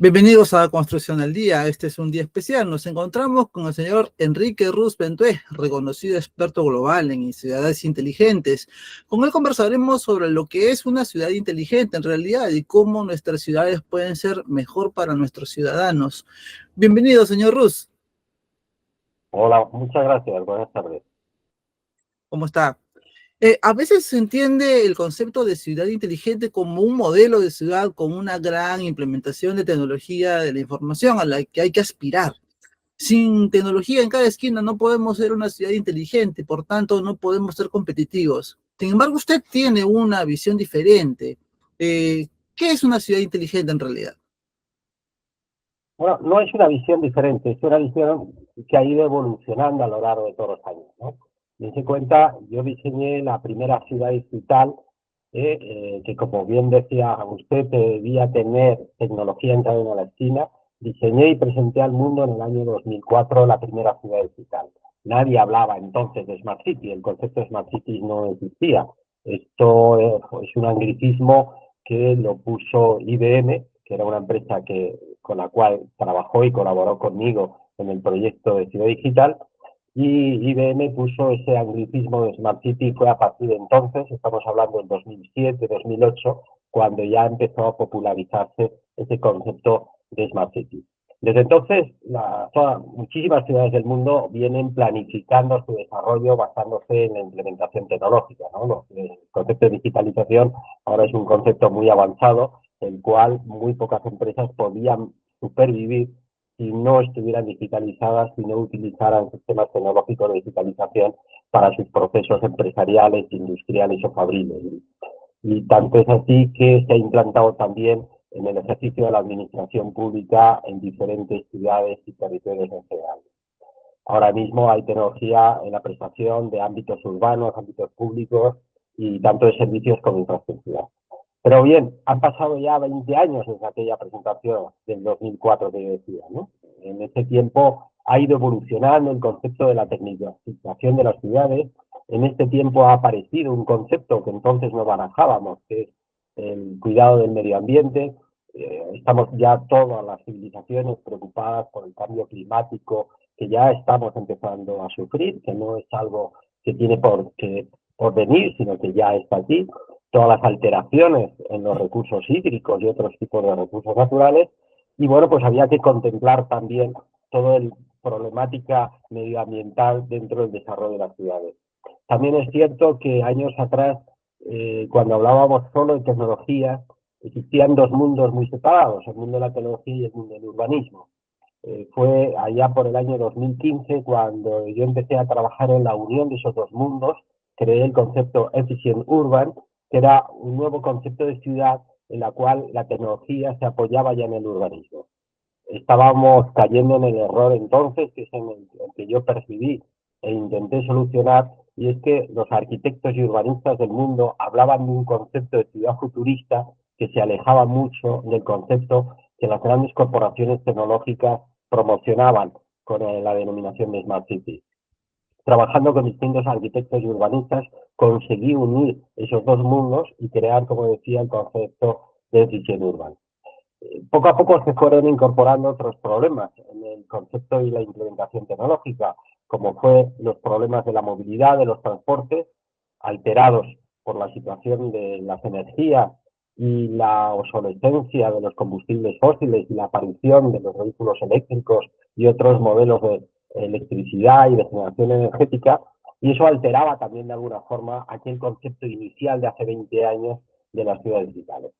Bienvenidos a Construcción al Día. Este es un día especial. Nos encontramos con el señor Enrique Ruz Ventué, reconocido experto global en ciudades inteligentes. Con él conversaremos sobre lo que es una ciudad inteligente en realidad y cómo nuestras ciudades pueden ser mejor para nuestros ciudadanos. Bienvenido, señor Ruz. Hola, muchas gracias. Buenas tardes. ¿Cómo está? A veces se entiende el concepto de ciudad inteligente como un modelo de ciudad con una gran implementación de tecnología de la información a la que hay que aspirar. Sin tecnología en cada esquina no podemos ser una ciudad inteligente, por tanto no podemos ser competitivos. Sin embargo, usted tiene una visión diferente. ¿Qué es una ciudad inteligente en realidad? Bueno, no es una visión diferente, es una visión que ha ido evolucionando a lo largo de todos los años, ¿no? Dense cuenta, yo diseñé la primera ciudad digital que, como bien decía usted, debía tener tecnología en cada una de la esquina. Diseñé y presenté al mundo en el año 2004 la primera ciudad digital. Nadie hablaba entonces de Smart City, el concepto de Smart City no existía. Esto es un anglicismo que lo puso IBM, que era una empresa con la cual trabajó y colaboró conmigo en el proyecto de Ciudad Digital, y IBM puso ese anglicismo de Smart City. Fue a partir de entonces, estamos hablando del 2007, 2008, cuando ya empezó a popularizarse ese concepto de Smart City. Desde entonces, muchísimas ciudades del mundo vienen planificando su desarrollo basándose en la implementación tecnológica, ¿no? El concepto de digitalización ahora es un concepto muy avanzado, el cual muy pocas empresas podían supervivir si no estuvieran digitalizadas, si no utilizaran sistemas tecnológicos de digitalización para sus procesos empresariales, industriales o fabriles. Y tanto es así que se ha implantado también en el ejercicio de la administración pública en diferentes ciudades y territorios en general. Ahora mismo hay tecnología en la prestación de ámbitos urbanos, ámbitos públicos y tanto de servicios como infraestructura. Pero bien, han pasado ya 20 años desde aquella presentación del 2004 que yo decía, ¿no? En ese tiempo ha ido evolucionando el concepto de la tecnificación de las ciudades. En este tiempo ha aparecido un concepto que entonces no barajábamos, que es el cuidado del medio ambiente. Estamos ya todas las civilizaciones preocupadas por el cambio climático que ya estamos empezando a sufrir, que no es algo que tiene por venir, sino que ya está aquí. Todas las alteraciones en los recursos hídricos y otros tipos de recursos naturales. Y bueno, pues había que contemplar también toda la problemática medioambiental dentro del desarrollo de las ciudades. También es cierto que años atrás, cuando hablábamos solo de tecnología, existían dos mundos muy separados, el mundo de la tecnología y el mundo del urbanismo. Fue allá por el año 2015 cuando yo empecé a trabajar en la unión de esos dos mundos, creé el concepto Efficient Urban, que era un nuevo concepto de ciudad en la cual la tecnología se apoyaba ya en el urbanismo. Estábamos cayendo en el error entonces, que es en el que yo percibí e intenté solucionar, y es que los arquitectos y urbanistas del mundo hablaban de un concepto de ciudad futurista que se alejaba mucho del concepto que las grandes corporaciones tecnológicas promocionaban con la denominación de Smart City. Trabajando con distintos arquitectos y urbanistas, conseguí unir esos dos mundos y crear, como decía, el concepto de decisión urbana. Poco a poco se fueron incorporando otros problemas en el concepto y la implementación tecnológica, como fue los problemas de la movilidad, de los transportes, alterados por la situación de las energías y la obsolescencia de los combustibles fósiles y la aparición de los vehículos eléctricos y otros modelos de electricidad y de generación energética, y eso alteraba también de alguna forma aquel concepto inicial de hace 20 años de las ciudades digitales.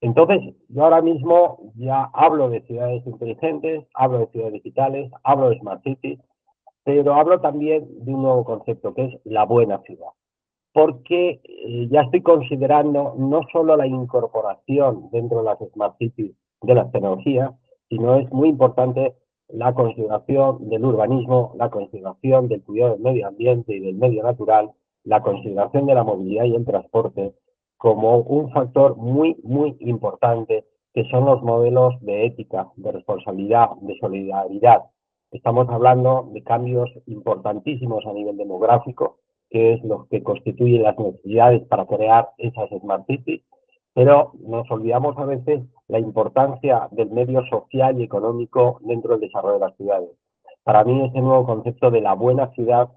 Entonces, yo ahora mismo ya hablo de ciudades inteligentes, hablo de ciudades digitales, hablo de Smart Cities, pero hablo también de un nuevo concepto que es la buena ciudad. Porque ya estoy considerando no solo la incorporación dentro de las Smart Cities de las tecnologías, sino es muy importante la consideración del urbanismo, la consideración del cuidado del medio ambiente y del medio natural, la consideración de la movilidad y el transporte como un factor muy, muy importante, que son los modelos de ética, de responsabilidad, de solidaridad. Estamos hablando de cambios importantísimos a nivel demográfico, que es lo que constituye las necesidades para crear esas Smart Cities, pero nos olvidamos a veces la importancia del medio social y económico dentro del desarrollo de las ciudades. Para mí ese nuevo concepto de la buena ciudad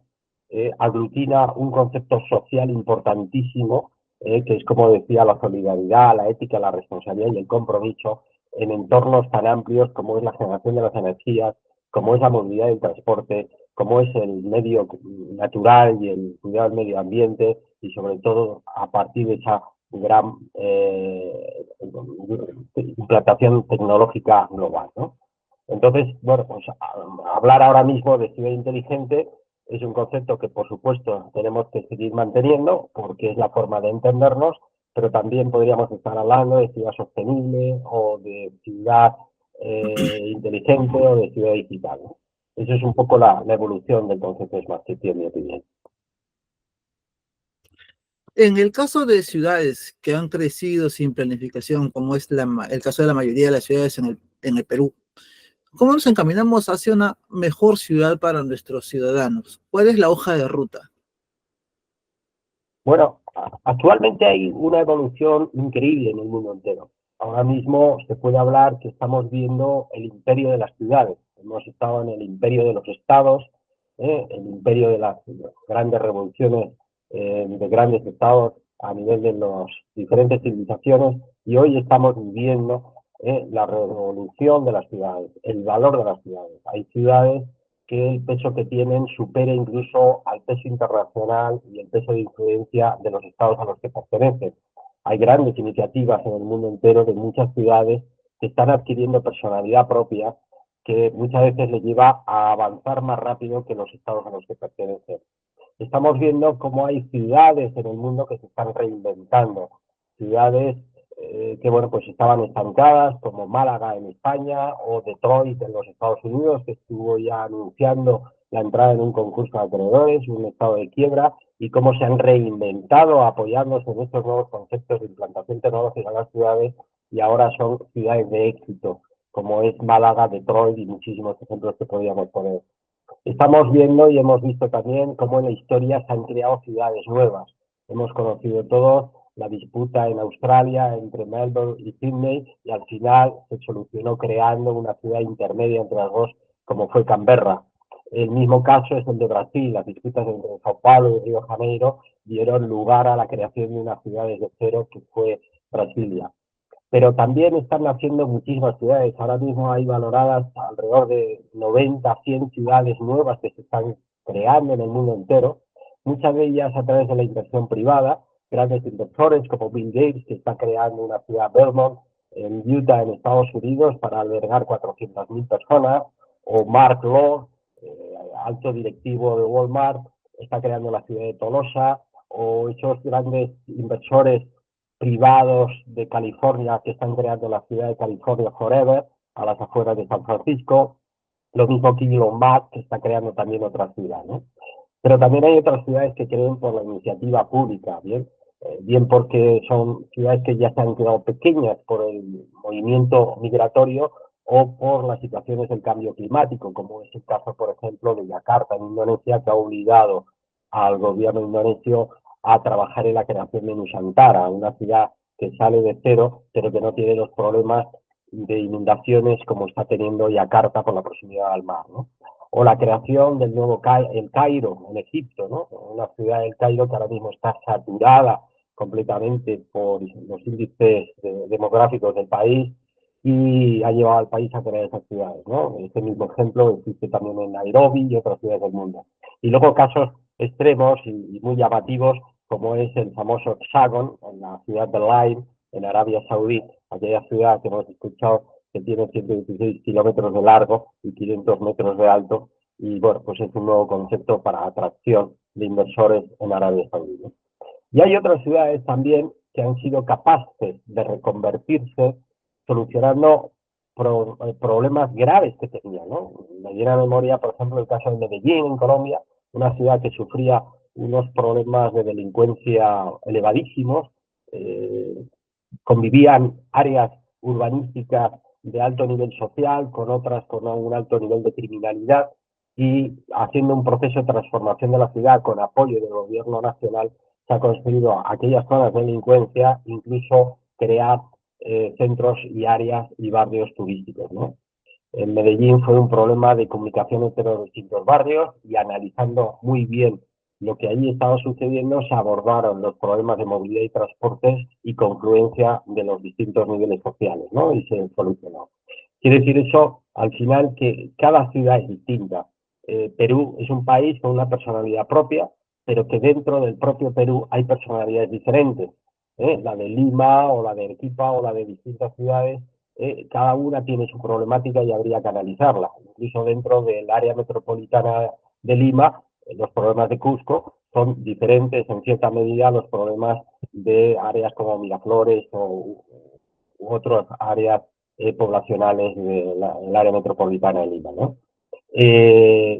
aglutina un concepto social importantísimo, que es, como decía, la solidaridad, la ética, la responsabilidad y el compromiso en entornos tan amplios como es la generación de las energías, como es la movilidad y el transporte, como es el medio natural y el cuidado del medio ambiente, y sobre todo a partir de esa gran implantación tecnológica global, ¿no? Entonces, bueno, pues hablar ahora mismo de ciudad inteligente es un concepto que, por supuesto, tenemos que seguir manteniendo porque es la forma de entendernos, pero también podríamos estar hablando de ciudad sostenible o de ciudad inteligente o de ciudad digital, ¿no? Eso es un poco la evolución del concepto de Smart City, en mi opinión. En el caso de ciudades que han crecido sin planificación, como es el caso de la mayoría de las ciudades en el Perú, ¿cómo nos encaminamos hacia una mejor ciudad para nuestros ciudadanos? ¿Cuál es la hoja de ruta? Bueno, actualmente hay una evolución increíble en el mundo entero. Ahora mismo se puede hablar que estamos viendo el imperio de las ciudades. Hemos estado en el imperio de los estados, el imperio de las grandes revoluciones de grandes estados a nivel de las diferentes civilizaciones, y hoy estamos viviendo la revolución de las ciudades, el valor de las ciudades. Hay ciudades que el peso que tienen supere incluso al peso internacional y el peso de influencia de los estados a los que pertenecen. Hay grandes iniciativas en el mundo entero de muchas ciudades que están adquiriendo personalidad propia, que muchas veces les lleva a avanzar más rápido que los estados a los que pertenecen. Estamos viendo cómo hay ciudades en el mundo que se están reinventando, ciudades que, bueno, pues estaban estancadas, como Málaga en España o Detroit en los Estados Unidos, que estuvo ya anunciando la entrada en un concurso de acreedores, un estado de quiebra, y cómo se han reinventado apoyándose en estos nuevos conceptos de implantación tecnológica en las ciudades, y ahora son ciudades de éxito, como es Málaga, Detroit y muchísimos ejemplos que podríamos poner. Estamos viendo y hemos visto también cómo en la historia se han creado ciudades nuevas. Hemos conocido todos la disputa en Australia entre Melbourne y Sydney, y al final se solucionó creando una ciudad intermedia entre las dos, como fue Canberra. El mismo caso es el de Brasil. Las disputas entre Sao Paulo y Río de Janeiro dieron lugar a la creación de una ciudad desde cero, que fue Brasilia. Pero también están naciendo muchísimas ciudades. Ahora mismo hay valoradas alrededor de 90, 100 ciudades nuevas que se están creando en el mundo entero, muchas de ellas a través de la inversión privada, grandes inversores como Bill Gates, que está creando una ciudad Vermont en Utah, en Estados Unidos, para albergar 400.000 personas, o Mark Law, alto directivo de Walmart, está creando la ciudad de Tolosa, o esos grandes inversores privados de California que están creando la ciudad de California Forever, a las afueras de San Francisco. Lo mismo que Elon Musk, que está creando también otra ciudad, ¿no? Pero también hay otras ciudades que creen por la iniciativa pública, ¿bien? Bien porque son ciudades que ya se han quedado pequeñas por el movimiento migratorio o por las situaciones del cambio climático, como es el caso, por ejemplo, de Yakarta, en Indonesia, que ha obligado al gobierno indonesio a trabajar en la creación de Nusantara, una ciudad que sale de cero, pero que no tiene los problemas de inundaciones como está teniendo Yakarta por la proximidad al mar, ¿no? O la creación del nuevo el Cairo, en Egipto, ¿no? Una ciudad del Cairo que ahora mismo está saturada completamente por los índices demográficos del país, y ha llevado al país a crear esas ciudades, ¿no? Este mismo ejemplo existe también en Nairobi y otras ciudades del mundo. Y luego casos extremos y muy llamativos, como es el famoso Hexagon, en la ciudad de Lyme, en Arabia Saudí, aquella ciudad que hemos escuchado que tiene 116 kilómetros de largo y 500 metros de alto, y bueno, pues es un nuevo concepto para atracción de inversores en Arabia Saudí, ¿no? Y hay otras ciudades también que han sido capaces de reconvertirse solucionando problemas graves que tenían, ¿no? Me viene a memoria, por ejemplo, el caso de Medellín, en Colombia, una ciudad que sufría unos problemas de delincuencia elevadísimos, convivían áreas urbanísticas de alto nivel social con otras con un alto nivel de criminalidad, y haciendo un proceso de transformación de la ciudad con apoyo del gobierno nacional se ha conseguido aquellas zonas de delincuencia incluso crear centros y áreas y barrios turísticos, ¿no? En Medellín fue un problema de comunicación entre los distintos barrios y analizando muy bien lo que allí estaba sucediendo, se abordaron los problemas de movilidad y transportes y confluencia de los distintos niveles sociales, ¿no? Y se solucionó. Quiere decir eso, al final, que cada ciudad es distinta. Perú es un país con una personalidad propia, pero que dentro del propio Perú hay personalidades diferentes. La de Lima o la de Arequipa o la de distintas ciudades, cada una tiene su problemática y habría que analizarla. Incluso dentro del área metropolitana de Lima, los problemas de Cusco son diferentes en cierta medida a los problemas de áreas como Miraflores u otras áreas poblacionales del área metropolitana de Lima, ¿no?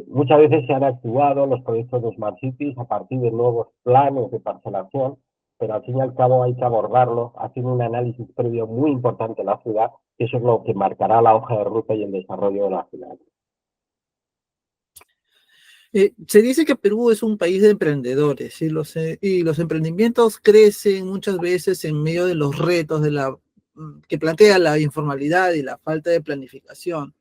Muchas veces se han actuado los proyectos de Smart Cities a partir de nuevos planes de parcelación, pero al fin y al cabo hay que abordarlo haciendo un análisis previo muy importante de la ciudad, que eso es lo que marcará la hoja de ruta y el desarrollo de la ciudad. Se dice que Perú es un país de emprendedores y los emprendimientos crecen muchas veces en medio de los retos que plantea la informalidad y la falta de planificación.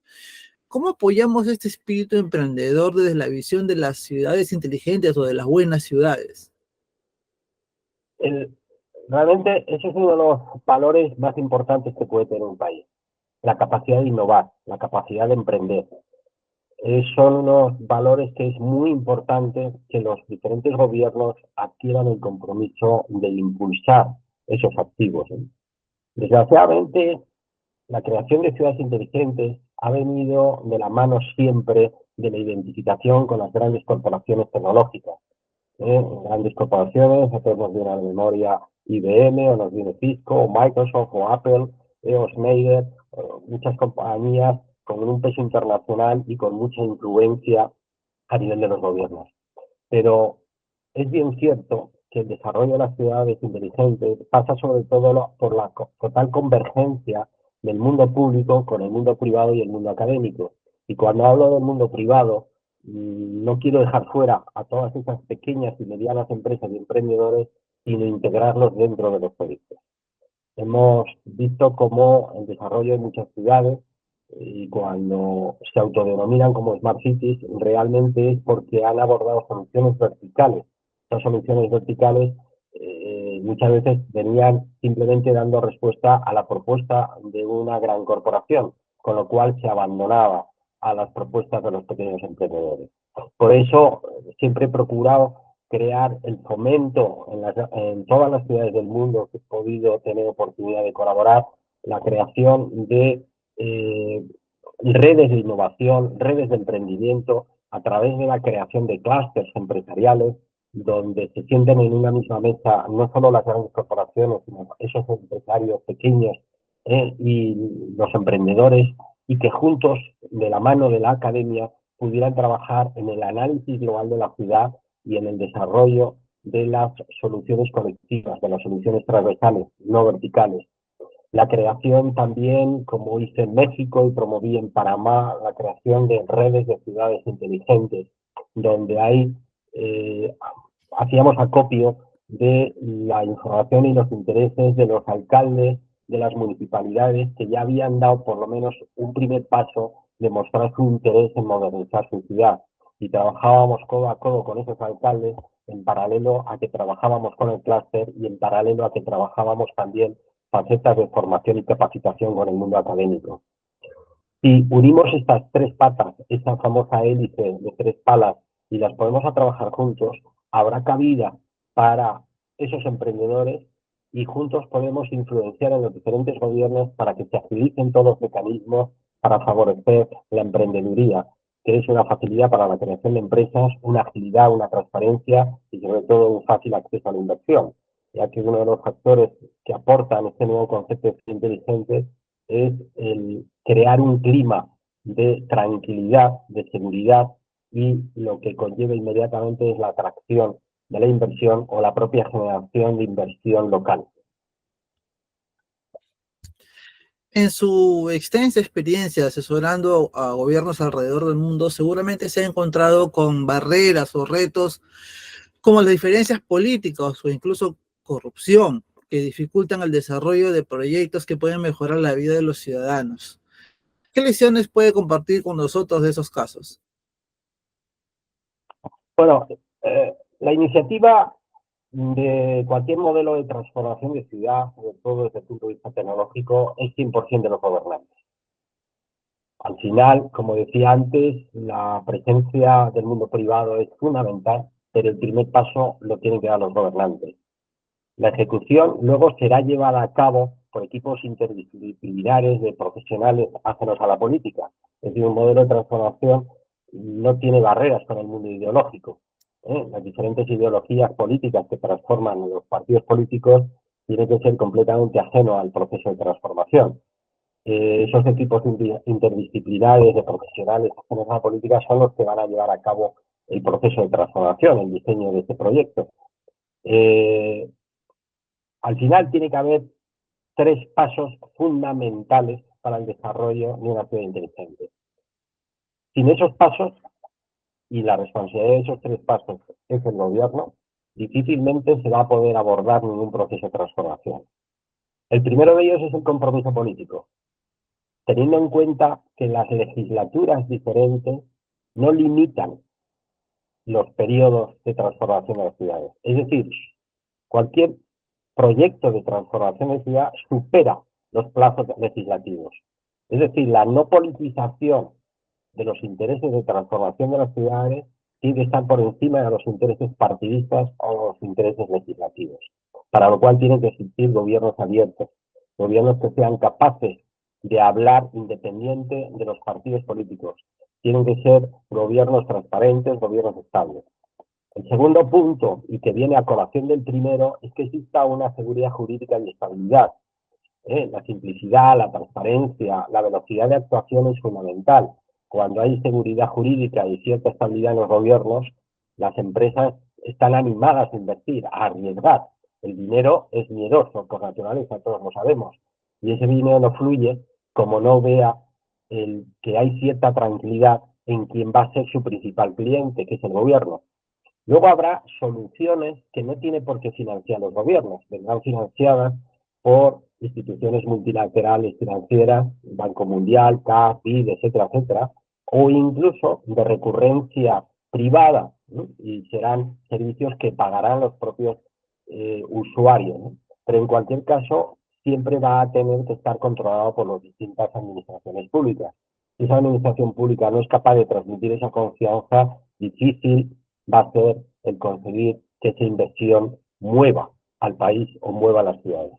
¿Cómo apoyamos este espíritu emprendedor desde la visión de las ciudades inteligentes o de las buenas ciudades? Realmente ese es uno de los valores más importantes que puede tener un país, la capacidad de innovar, la capacidad de emprender. Son unos valores que es muy importante que los diferentes gobiernos adquieran el compromiso de impulsar esos activos. Desgraciadamente, la creación de ciudades inteligentes ha venido de la mano siempre de la identificación con las grandes corporaciones tecnológicas. Grandes corporaciones, hacemos de una memoria IBM, o nos viene Cisco, o Microsoft, o Apple, o Schneider, muchas compañías con un peso internacional y con mucha influencia a nivel de los gobiernos. Pero es bien cierto que el desarrollo de las ciudades inteligentes pasa sobre todo por la total convergencia del mundo público con el mundo privado y el mundo académico. Y cuando hablo del mundo privado, no quiero dejar fuera a todas esas pequeñas y medianas empresas y emprendedores, sino integrarlos dentro de los proyectos. Hemos visto cómo el desarrollo de muchas ciudades, y cuando se autodenominan como Smart Cities, realmente es porque han abordado soluciones verticales. Estas soluciones verticales muchas veces venían simplemente dando respuesta a la propuesta de una gran corporación, con lo cual se abandonaba a las propuestas de los pequeños emprendedores. Por eso siempre he procurado crear el fomento en todas las ciudades del mundo que he podido tener oportunidad de colaborar, la creación de redes de innovación, redes de emprendimiento, a través de la creación de clústeres empresariales, donde se sienten en una misma mesa no solo las grandes corporaciones, sino esos empresarios pequeños y los emprendedores, y que juntos, de la mano de la academia, pudieran trabajar en el análisis global de la ciudad y en el desarrollo de las soluciones colectivas, de las soluciones transversales, no verticales. La creación también, como hice en México y promoví en Panamá, la creación de redes de ciudades inteligentes, donde hacíamos acopio de la información y los intereses de los alcaldes de las municipalidades que ya habían dado por lo menos un primer paso de mostrar su interés en modernizar su ciudad. Y trabajábamos codo a codo con esos alcaldes en paralelo a que trabajábamos con el clúster y en paralelo a que trabajábamos también facetas de formación y capacitación con el mundo académico. Si unimos estas tres patas, esa famosa hélice de tres palas, y las ponemos a trabajar juntos, habrá cabida para esos emprendedores y juntos podemos influenciar en los diferentes gobiernos para que se agilicen todos los mecanismos para favorecer la emprendeduría, que es una facilidad para la creación de empresas, una agilidad, una transparencia y sobre todo un fácil acceso a la inversión, ya que uno de los factores que aportan este nuevo concepto de inteligente es el crear un clima de tranquilidad, de seguridad, y lo que conlleva inmediatamente es la atracción de la inversión o la propia generación de inversión local. En su extensa experiencia asesorando a gobiernos alrededor del mundo, seguramente se ha encontrado con barreras o retos como las diferencias políticas o incluso corrupción. que dificultan el desarrollo de proyectos que pueden mejorar la vida de los ciudadanos. ¿Qué lecciones puede compartir con nosotros de esos casos? Bueno, la iniciativa de cualquier modelo de transformación de ciudad, sobre todo desde el punto de vista tecnológico, es 100% de los gobernantes. Al final, como decía antes, la presencia del mundo privado es fundamental, pero el primer paso lo tienen que dar los gobernantes. La ejecución luego será llevada a cabo por equipos interdisciplinares de profesionales ajenos a la política. Es decir, un modelo de transformación no tiene barreras con el mundo ideológico. Las diferentes ideologías políticas que transforman los partidos políticos tienen que ser completamente ajenos al proceso de transformación. Esos equipos interdisciplinares de profesionales ajenos a la política son los que van a llevar a cabo el proceso de transformación, el diseño de este proyecto. Al final tiene que haber 3 pasos fundamentales para el desarrollo de una ciudad inteligente. Sin esos pasos, y la responsabilidad de esos 3 pasos es el gobierno, difícilmente se va a poder abordar ningún proceso de transformación. El primero de ellos es el compromiso político, teniendo en cuenta que las legislaturas diferentes no limitan los periodos de transformación de las ciudades. Es decir, cualquier proyecto de transformación de ciudad supera los plazos legislativos. Es decir, la no politización de los intereses de transformación de las ciudades tiene que estar por encima de los intereses partidistas o los intereses legislativos, para lo cual tienen que existir gobiernos abiertos, gobiernos que sean capaces de hablar independiente de los partidos políticos. Tienen que ser gobiernos transparentes, gobiernos estables. El segundo punto, y que viene a colación del primero, es que exista una seguridad jurídica y estabilidad. La simplicidad, la transparencia, la velocidad de actuación es fundamental. Cuando hay seguridad jurídica y cierta estabilidad en los gobiernos, las empresas están animadas a invertir, a arriesgar. El dinero es miedoso por naturaleza, todos lo sabemos. Y ese dinero no fluye como no vea que hay cierta tranquilidad en quien va a ser su principal cliente, que es el gobierno. Luego habrá soluciones que no tiene por qué financiar los gobiernos, vendrán financiadas por instituciones multilaterales financieras, Banco Mundial, CAF, BID, etcétera, etcétera, o incluso de recurrencia privada, ¿no? Y serán servicios que pagarán los propios usuarios, ¿no? Pero en cualquier caso, siempre va a tener que estar controlado por las distintas administraciones públicas. Si esa administración pública no es capaz de transmitir esa confianza, difícil va a ser el conseguir que esa inversión mueva al país o mueva a las ciudades.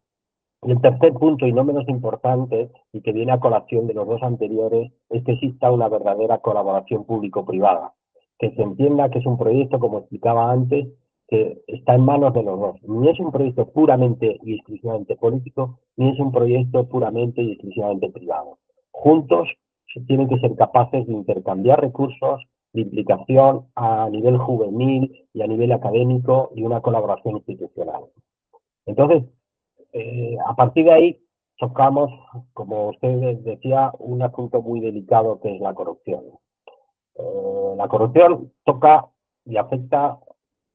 Y el tercer punto, y no menos importante, y que viene a colación de los 2 anteriores, es que exista una verdadera colaboración público-privada. Que se entienda que es un proyecto, como explicaba antes, que está en manos de los dos. Ni es un proyecto puramente y exclusivamente político, ni es un proyecto puramente y exclusivamente privado. Juntos se tienen que ser capaces de intercambiar recursos, de implicación a nivel juvenil y a nivel académico y una colaboración institucional. Entonces, a partir de ahí tocamos, como usted decía, un asunto muy delicado que es la corrupción. La corrupción toca y afecta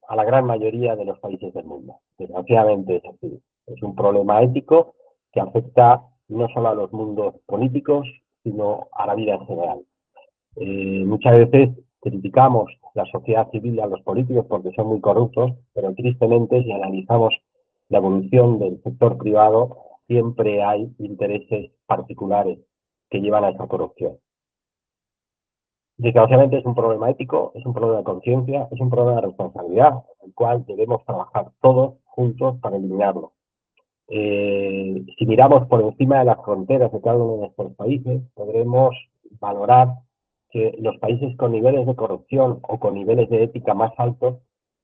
a la gran mayoría de los países del mundo. Desgraciadamente es así. Es un problema ético que afecta no solo a los mundos políticos, sino a la vida en general. Muchas veces criticamos la sociedad civil y a los políticos porque son muy corruptos, pero tristemente si analizamos la evolución del sector privado, siempre hay intereses particulares que llevan a esa corrupción. Desgraciadamente es un problema ético, es un problema de conciencia, es un problema de responsabilidad, el cual debemos trabajar todos juntos para eliminarlo. Si miramos por encima de las fronteras de cada uno de nuestros países, podremos valorar que los países con niveles de corrupción o con niveles de ética más altos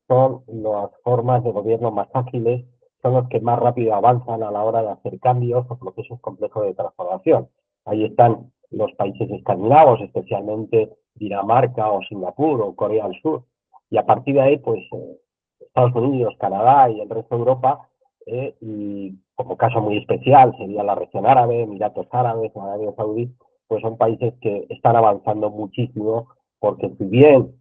son las formas de gobierno más ágiles, son los que más rápido avanzan a la hora de hacer cambios o procesos complejos de transformación. Ahí están los países escandinavos, especialmente Dinamarca o Singapur o Corea del Sur. Y a partir de ahí, pues Estados Unidos, Canadá y el resto de Europa, y como caso muy especial sería la región árabe, Emiratos Árabes, Arabia Saudí, pues son países que están avanzando muchísimo porque si bien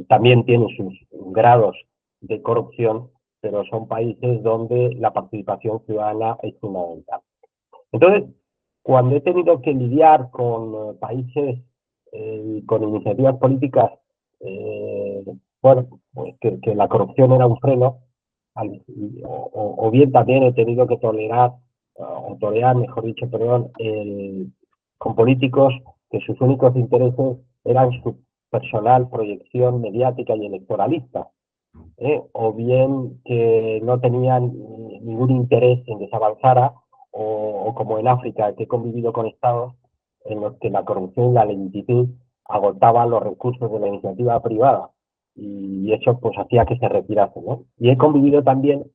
también tienen sus grados de corrupción, pero son países donde la participación ciudadana es fundamental. Entonces, cuando he tenido que lidiar con países con iniciativas políticas, bueno, pues que la corrupción era un freno, o bien también he tenido que tolerar, mejor dicho, perdón, con políticos que sus únicos intereses eran su personal proyección mediática y electoralista, o bien que no tenían ningún interés en que se avanzara, o como en África, que he convivido con estados en los que la corrupción y la lentitud agotaban los recursos de la iniciativa privada, y eso pues hacía que se retirase, ¿no? Y he convivido también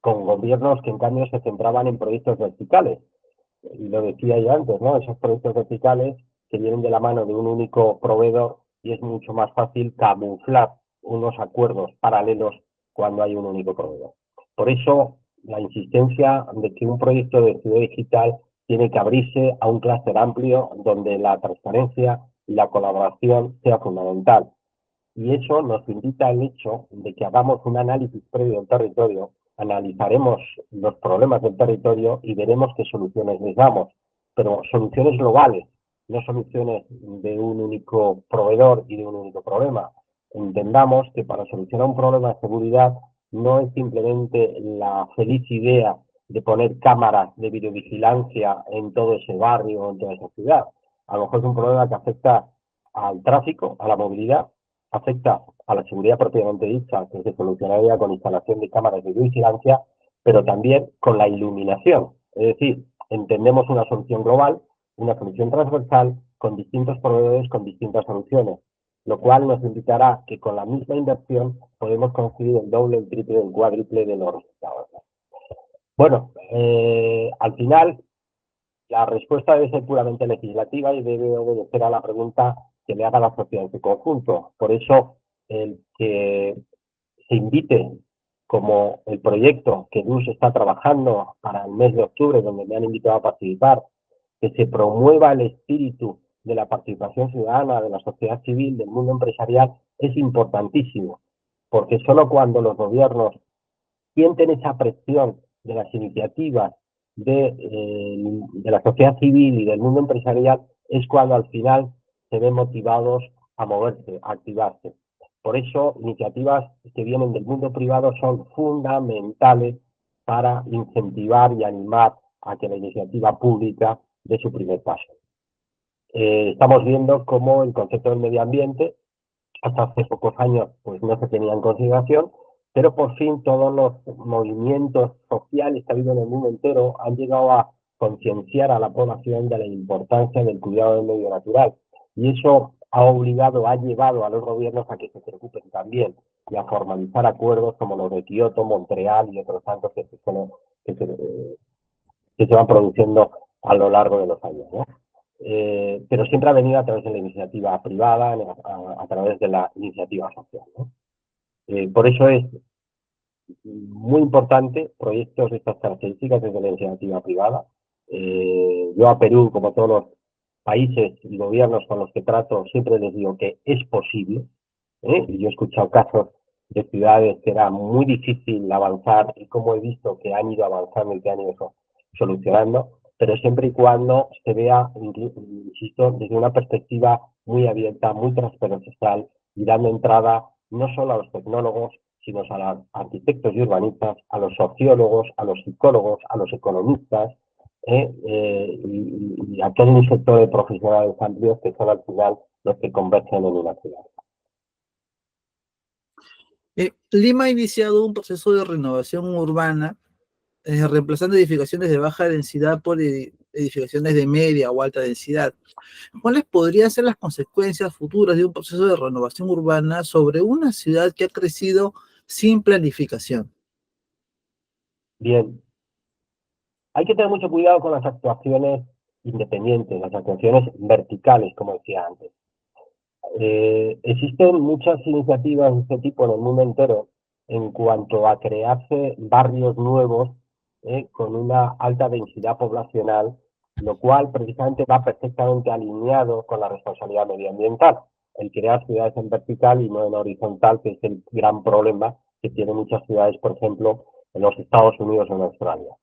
con gobiernos que en cambio se centraban en proyectos verticales, y lo decía yo antes, ¿no? Esos proyectos verticales que vienen de la mano de un único proveedor, y es mucho más fácil camuflar unos acuerdos paralelos cuando hay un único proveedor. Por eso, la insistencia de que un proyecto de ciudad digital tiene que abrirse a un clúster amplio donde la transparencia y la colaboración sea fundamental. Y eso nos invita al hecho de que hagamos un análisis previo del territorio, analizaremos los problemas del territorio y veremos qué soluciones les damos, pero soluciones globales, no soluciones de un único proveedor y de un único problema. Entendamos que para solucionar un problema de seguridad no es simplemente la feliz idea de poner cámaras de videovigilancia en todo ese barrio o en toda esa ciudad. A lo mejor es un problema que afecta al tráfico, a la movilidad, afecta a la seguridad propiamente dicha, que se solucionaría con instalación de cámaras de vigilancia, pero también con la iluminación. Es decir, entendemos una solución global, una solución transversal, con distintos proveedores, con distintas soluciones, lo cual nos indicará que con la misma inversión podemos conseguir el doble, el triple, el cuádruple de los resultados. Bueno, al final, la respuesta debe ser puramente legislativa y debe obedecer a la pregunta que le haga la sociedad en su conjunto. Por eso, el que se invite, como el proyecto que Luz está trabajando para el mes de octubre, donde me han invitado a participar, que se promueva el espíritu de la participación ciudadana, de la sociedad civil, del mundo empresarial, es importantísimo, porque solo cuando los gobiernos sienten esa presión de las iniciativas de la sociedad civil y del mundo empresarial, es cuando al final se ven motivados a moverse, a activarse. Por eso, iniciativas que vienen del mundo privado son fundamentales para incentivar y animar a que la iniciativa pública dé su primer paso. Estamos viendo cómo el concepto del medio ambiente, hasta hace pocos años, pues no se tenía en consideración, pero por fin todos los movimientos sociales que ha habido en el mundo entero han llegado a concienciar a la población de la importancia del cuidado del medio natural. Y eso ha obligado, ha llevado a los gobiernos a que se preocupen también y a formalizar acuerdos como los de Kioto, Montreal y otros tantos que se van produciendo a lo largo de los años, ¿no? Pero siempre ha venido a través de la iniciativa privada, a través de la iniciativa social, ¿no? Por eso es muy importante proyectos de estas características desde la iniciativa privada. Yo a Perú, como todos los países y gobiernos con los que trato, siempre les digo que es posible, y yo he escuchado casos de ciudades que era muy difícil avanzar y como he visto que han ido avanzando y que han ido solucionando, pero siempre y cuando se vea, insisto, desde una perspectiva muy abierta, muy transversal y dando entrada no solo a los tecnólogos, sino a los arquitectos y urbanistas, a los sociólogos, a los psicólogos, a los economistas, y a todo un sector de profesionales amplios que son al final los que convergen en una ciudad. Lima ha iniciado un proceso de renovación urbana, reemplazando edificaciones de baja densidad por edificaciones de media o alta densidad. ¿Cuáles podrían ser las consecuencias futuras de un proceso de renovación urbana sobre una ciudad que ha crecido sin planificación? Bien, hay que tener mucho cuidado con las actuaciones independientes, las actuaciones verticales, como decía antes. Existen muchas iniciativas de este tipo en el mundo entero en cuanto a crearse barrios nuevos con una alta densidad poblacional, lo cual precisamente va perfectamente alineado con la responsabilidad medioambiental, el crear ciudades en vertical y no en horizontal, que es el gran problema que tienen muchas ciudades, por ejemplo, en los Estados Unidos o en Australia.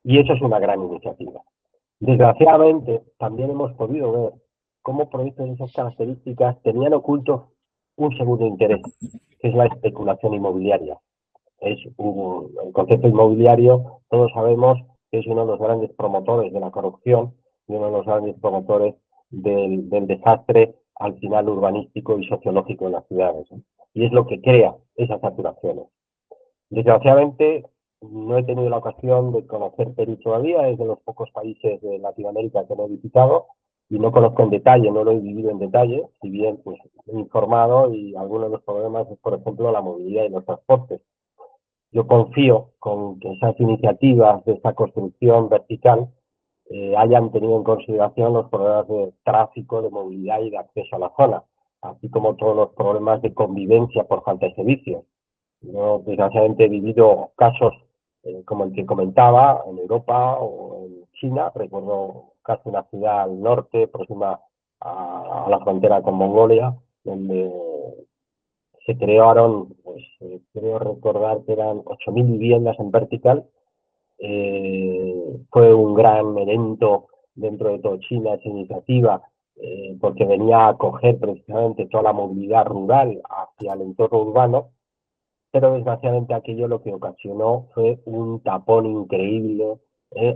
Y eso es una gran iniciativa. Desgraciadamente, también hemos podido ver cómo proyectos de esas características tenían oculto un segundo interés, que es la especulación inmobiliaria. El concepto inmobiliario, todos sabemos que es uno de los grandes promotores de la corrupción y uno de los grandes promotores del desastre al final urbanístico y sociológico en las ciudades, ¿no? Y es lo que crea esas saturaciones. Desgraciadamente, no he tenido la ocasión de conocer Perú todavía, es de los pocos países de Latinoamérica que no he visitado y no conozco en detalle, no lo he vivido en detalle, si bien pues, he informado y algunos de los problemas es, por ejemplo, la movilidad y los transportes. Yo confío con que esas iniciativas de esta construcción vertical hayan tenido en consideración los problemas de tráfico, de movilidad y de acceso a la zona, así como todos los problemas de convivencia por falta de servicios. Yo, desgraciadamente, he vivido casos como el que comentaba en Europa o en China. Recuerdo casi una ciudad al norte, próxima a la frontera con Mongolia, donde se crearon, pues creo recordar que eran 8.000 viviendas en vertical. Fue un gran evento dentro de todo China esa iniciativa, porque venía a acoger precisamente toda la movilidad rural hacia el entorno urbano, pero desgraciadamente aquello lo que ocasionó fue un tapón increíble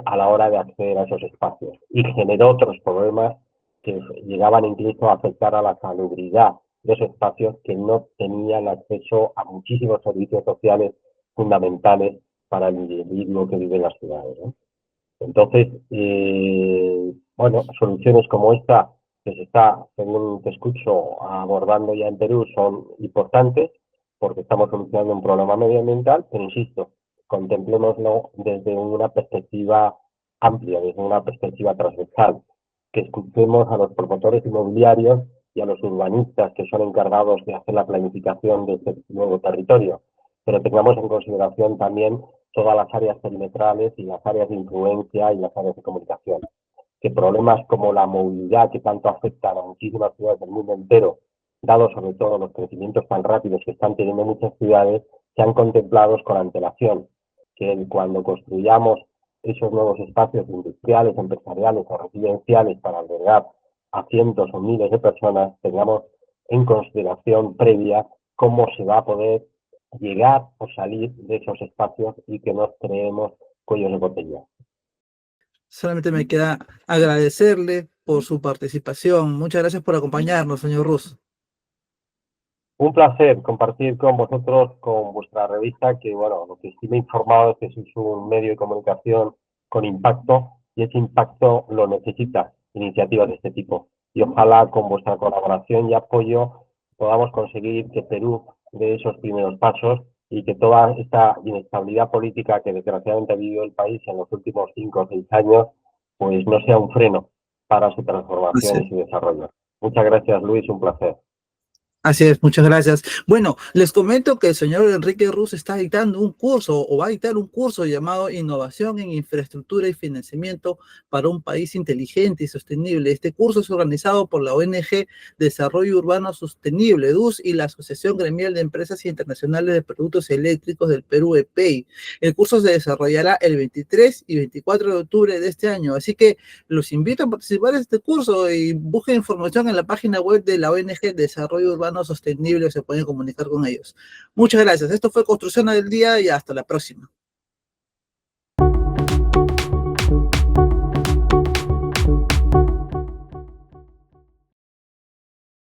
a la hora de acceder a esos espacios y generó otros problemas que llegaban incluso a afectar a la salubridad de esos espacios que no tenían acceso a muchísimos servicios sociales fundamentales para el individuo que vive en las ciudades, ¿no? Entonces, bueno, soluciones como esta que se está, según te escucho, abordando ya en Perú son importantes porque estamos solucionando un problema medioambiental, pero insisto, contemplémoslo desde una perspectiva amplia, desde una perspectiva transversal, que escuchemos a los promotores inmobiliarios y a los urbanistas que son encargados de hacer la planificación de este nuevo territorio, pero tengamos en consideración también todas las áreas perimetrales y las áreas de influencia y las áreas de comunicación. Que problemas como la movilidad, que tanto afectan a muchísimas ciudades del mundo entero, dado sobre todo los crecimientos tan rápidos que están teniendo muchas ciudades, sean contemplados con antelación. Que cuando construyamos esos nuevos espacios industriales, empresariales o residenciales para albergar a cientos o miles de personas, tengamos en consideración previa cómo se va a poder llegar o salir de esos espacios y que nos creemos cuellos de botella. Solamente me queda agradecerle por su participación. Muchas gracias por acompañarnos, señor Ruz. Un placer compartir con vosotros, con vuestra revista, que bueno, lo que sí me he informado es que sois un medio de comunicación con impacto y ese impacto lo necesita iniciativas de este tipo. Y ojalá con vuestra colaboración y apoyo podamos conseguir que Perú dé esos primeros pasos y que toda esta inestabilidad política que desgraciadamente ha vivido el país en los últimos 5 o 6 años, pues no sea un freno para su transformación y su desarrollo. Muchas gracias, Luis, un placer. Así es, muchas gracias. Bueno, les comento que el señor Enrique Ruz está dictando un curso o va a dictar un curso llamado Innovación en Infraestructura y Financiamiento para un País Inteligente y Sostenible. Este curso es organizado por la ONG Desarrollo Urbano Sostenible, DUS, y la Asociación Gremial de Empresas Internacionales de Productos Eléctricos del Perú, EPEI. El curso se desarrollará el 23 y 24 de octubre de este año, así que los invito a participar de este curso y busquen información en la página web de la ONG Desarrollo Urbano Sostenible, se pueden comunicar con ellos. Muchas gracias. Esto fue Construcción del Día y hasta la próxima.